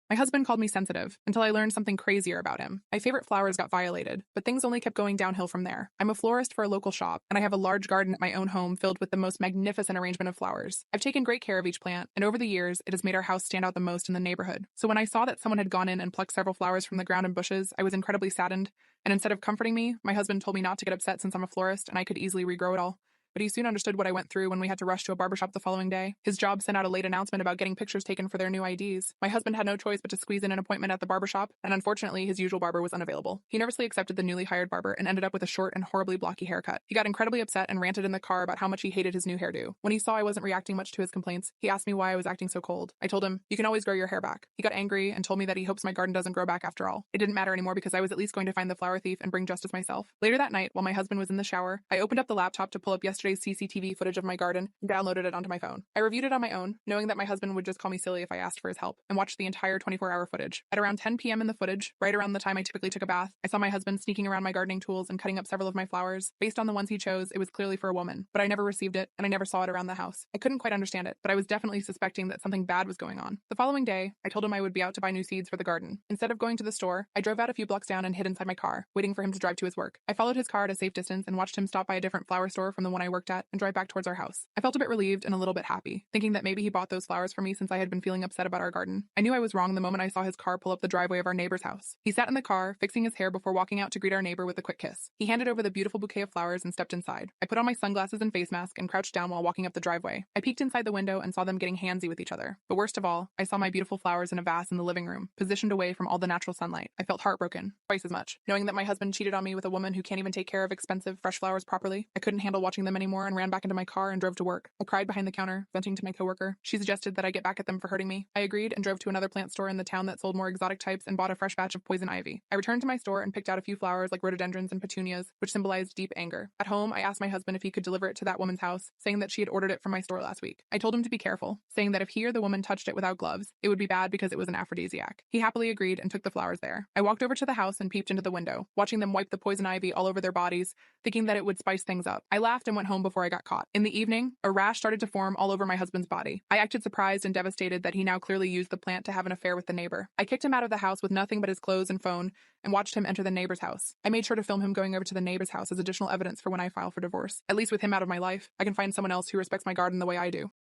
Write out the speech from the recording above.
My husband called me sensitive until I learned something crazier about him. My favorite flowers got violated, but things only kept going downhill from there. I'm a florist for a local shop, and I have a large garden at my own home filled with the most magnificent arrangement of flowers. I've taken great care of each plant, and over the years, it has made our house stand out the most in the neighborhood. So when I saw that someone had gone in and plucked several flowers from the ground and bushes, I was incredibly saddened, and instead of comforting me, my husband told me not to get upset since I'm a florist and I could easily regrow it all. But he soon understood what I went through when we had to rush to a barbershop the following day. His job sent out a late announcement about getting pictures taken for their new IDs. My husband had no choice but to squeeze in an appointment at the barbershop, and unfortunately, his usual barber was unavailable. He nervously accepted the newly hired barber and ended up with a short and horribly blocky haircut. He got incredibly upset and ranted in the car about how much he hated his new hairdo. When he saw I wasn't reacting much to his complaints, he asked me why I was acting so cold. I told him, "You can always grow your hair back." He got angry and told me that he hopes my garden doesn't grow back after all. It didn't matter anymore because I was at least going to find the flower thief and bring justice myself. Later that night, while my husband was in the shower, I opened up the laptop to pull up yesterday's CCTV footage of my garden and downloaded it onto my phone. I reviewed it on my own, knowing that my husband would just call me silly if I asked for his help, and watched the entire 24-hour footage. At around 10 p.m. in the footage, right around the time I typically took a bath, I saw my husband sneaking around my gardening tools and cutting up several of my flowers. Based on the ones he chose, it was clearly for a woman, but I never received it, and I never saw it around the house. I couldn't quite understand it, but I was definitely suspecting that something bad was going on. The following day, I told him I would be out to buy new seeds for the garden. Instead of going to the store, I drove out a few blocks down and hid inside my car, waiting for him to drive to his work. I followed his car at a safe distance and watched him stop by a different flower store from the one I worked at and drive back towards our house. I felt a bit relieved and a little bit happy, thinking that maybe he bought those flowers for me since I had been feeling upset about our garden. I knew I was wrong the moment I saw his car pull up the driveway of our neighbor's house. He sat in the car, fixing his hair before walking out to greet our neighbor with a quick kiss. He handed over the beautiful bouquet of flowers and stepped inside. I put on my sunglasses and face mask and crouched down while walking up the driveway. I peeked inside the window and saw them getting handsy with each other. But worst of all, I saw my beautiful flowers in a vase in the living room, positioned away from all the natural sunlight. I felt heartbroken, twice as much, knowing that my husband cheated on me with a woman who can't even take care of expensive, fresh flowers properly. I couldn't handle watching them anymore and ran back into my car and drove to work. I cried behind the counter, venting to my coworker. She suggested that I get back at them for hurting me. I agreed and drove to another plant store in the town that sold more exotic types and bought a fresh batch of poison ivy. I returned to my store and picked out a few flowers like rhododendrons and petunias, which symbolized deep anger. At home, I asked my husband if he could deliver it to that woman's house, saying that she had ordered it from my store last week. I told him to be careful, saying that if he or the woman touched it without gloves, it would be bad because it was an aphrodisiac. He happily agreed and took the flowers there. I walked over to the house and peeped into the window, watching them wipe the poison ivy all over their bodies, thinking that it would spice things up. I laughed and went home before I got caught. In the evening, a rash started to form all over my husband's body. I acted surprised and devastated that he now clearly used the plant to have an affair with the neighbor. I kicked him out of the house with nothing but his clothes and phone and watched him enter the neighbor's house. I made sure to film him going over to the neighbor's house as additional evidence for when I file for divorce. At least with him out of my life, I can find someone else who respects my garden the way I do.